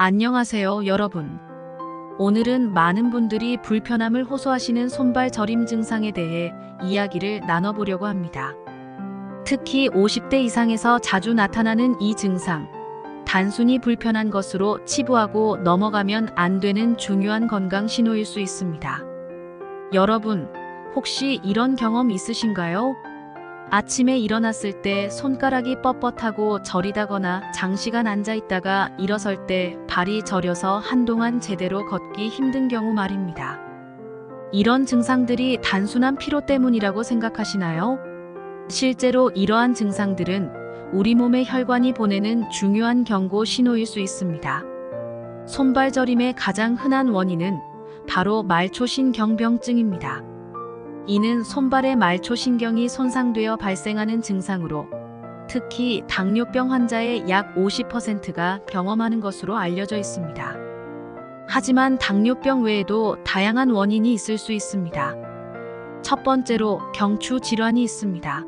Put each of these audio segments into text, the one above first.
안녕하세요, 여러분. 오늘은 많은 분들이 불편함을 호소하시는 손발 저림 증상에 대해 이야기를 나눠보려고 합니다. 특히 50대 이상에서 자주 나타나는 이 증상, 단순히 불편한 것으로 치부하고 넘어가면 안 되는 중요한 건강 신호일 수 있습니다. 여러분, 혹시 이런 경험 있으신가요? 아침에 일어났을 때 손가락이 뻣뻣하고 저리다거나 장시간 앉아 있다가 일어설 때 발이 저려서 한동안 제대로 걷기 힘든 경우 말입니다. 이런 증상들이 단순한 피로 때문이라고 생각하시나요? 실제로 이러한 증상들은 우리 몸의 혈관이 보내는 중요한 경고 신호일 수 있습니다. 손발 저림의 가장 흔한 원인은 바로 말초신경병증입니다. 이는 손발의 말초신경이 손상되어 발생하는 증상으로 특히 당뇨병 환자의 약 50%가 경험하는 것으로 알려져 있습니다. 하지만 당뇨병 외에도 다양한 원인이 있을 수 있습니다. 첫 번째로 경추 질환이 있습니다.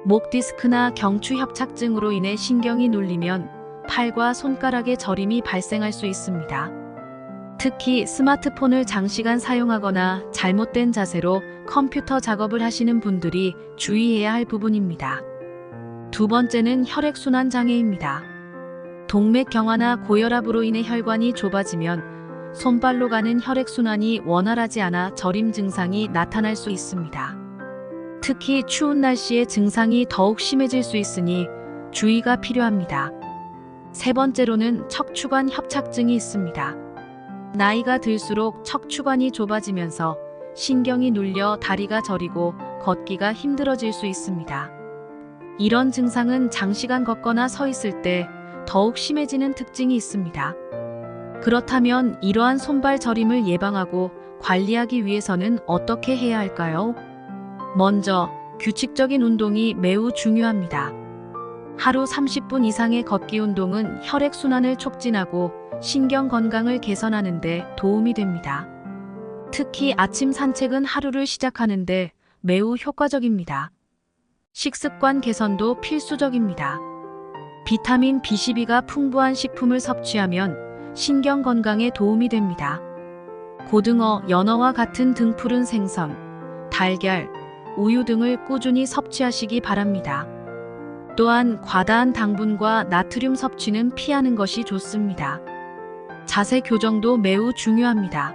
목 디스크나 경추 협착증으로 인해 신경이 눌리면 팔과 손가락의 저림이 발생할 수 있습니다. 특히 스마트폰을 장시간 사용하거나 잘못된 자세로 컴퓨터 작업을 하시는 분들이 주의해야 할 부분입니다. 두 번째는 혈액순환 장애입니다. 동맥경화나 고혈압으로 인해 혈관이 좁아지면 손발로 가는 혈액순환이 원활하지 않아 저림 증상이 나타날 수 있습니다. 특히 추운 날씨에 증상이 더욱 심해질 수 있으니 주의가 필요합니다. 세 번째로는 척추관 협착증이 있습니다. 나이가 들수록 척추관이 좁아지면서 신경이 눌려 다리가 저리고 걷기가 힘들어질 수 있습니다. 이런 증상은 장시간 걷거나 서 있을 때 더욱 심해지는 특징이 있습니다. 그렇다면 이러한 손발 저림을 예방하고 관리하기 위해서는 어떻게 해야 할까요? 먼저 규칙적인 운동이 매우 중요합니다. 하루 30분 이상의 걷기 운동은 혈액순환을 촉진하고 신경 건강을 개선하는 데 도움이 됩니다. 특히 아침 산책은 하루를 시작하는데 매우 효과적입니다. 식습관 개선도 필수적입니다. 비타민 B12가 풍부한 식품을 섭취하면 신경 건강에 도움이 됩니다. 고등어, 연어와 같은 등푸른 생선, 달걀, 우유 등을 꾸준히 섭취하시기 바랍니다. 또한 과다한 당분과 나트륨 섭취는 피하는 것이 좋습니다. 자세 교정도 매우 중요합니다.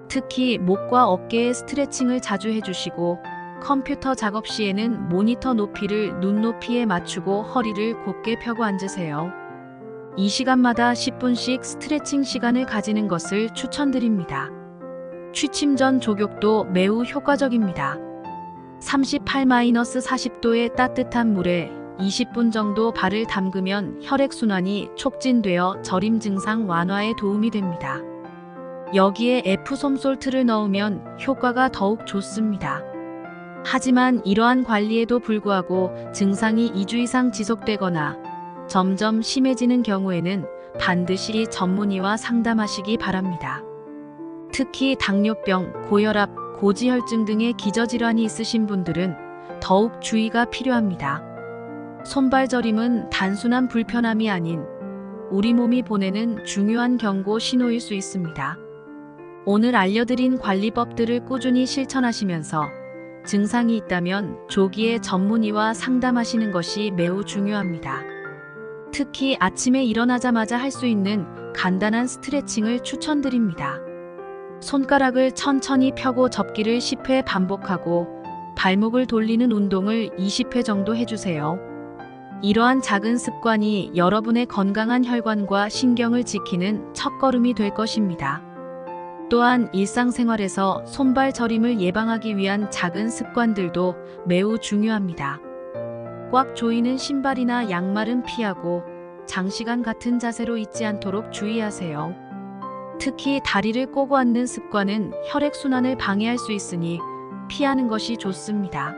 특히 목과 어깨의 스트레칭을 자주 해주시고 컴퓨터 작업 시에는 모니터 높이를 눈높이에 맞추고 허리를 곧게 펴고 앉으세요. 이 시간마다 10분씩 스트레칭 시간을 가지는 것을 추천드립니다. 취침 전 족욕도 매우 효과적입니다. 38-40도의 따뜻한 물에 20분 정도 발을 담그면 혈액순환이 촉진되어 저림 증상 완화에 도움이 됩니다. 여기에 에프솜솔트를 넣으면 효과가 더욱 좋습니다. 하지만 이러한 관리에도 불구하고 증상이 2주 이상 지속되거나 점점 심해지는 경우에는 반드시 전문의와 상담하시기 바랍니다. 특히 당뇨병, 고혈압, 고지혈증 등의 기저질환이 있으신 분들은 더욱 주의가 필요합니다. 손발 저림은 단순한 불편함이 아닌 우리 몸이 보내는 중요한 경고 신호일 수 있습니다. 오늘 알려드린 관리법들을 꾸준히 실천하시면서 증상이 있다면 조기에 전문의와 상담하시는 것이 매우 중요합니다. 특히 아침에 일어나자마자 할 수 있는 간단한 스트레칭을 추천드립니다. 손가락을 천천히 펴고 접기를 10회 반복하고 발목을 돌리는 운동을 20회 정도 해주세요. 이러한 작은 습관이 여러분의 건강한 혈관과 신경을 지키는 첫걸음이 될 것입니다. 또한 일상생활에서 손발 저림을 예방하기 위한 작은 습관들도 매우 중요합니다. 꽉 조이는 신발이나 양말은 피하고 장시간 같은 자세로 있지 않도록 주의하세요. 특히 다리를 꼬고 앉는 습관은 혈액순환을 방해할 수 있으니 피하는 것이 좋습니다.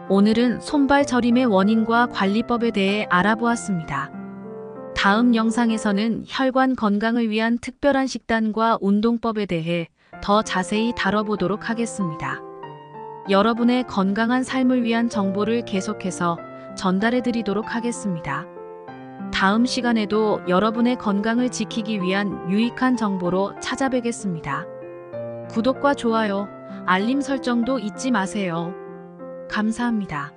오늘은 손발 저림의 원인과 관리법에 대해 알아보았습니다. 다음 영상에서는 혈관 건강을 위한 특별한 식단과 운동법에 대해 더 자세히 다뤄보도록 하겠습니다. 여러분의 건강한 삶을 위한 정보를 계속해서 전달해 드리도록 하겠습니다. 다음 시간에도 여러분의 건강을 지키기 위한 유익한 정보로 찾아뵙겠습니다. 구독과 좋아요, 알림 설정도 잊지 마세요. 감사합니다.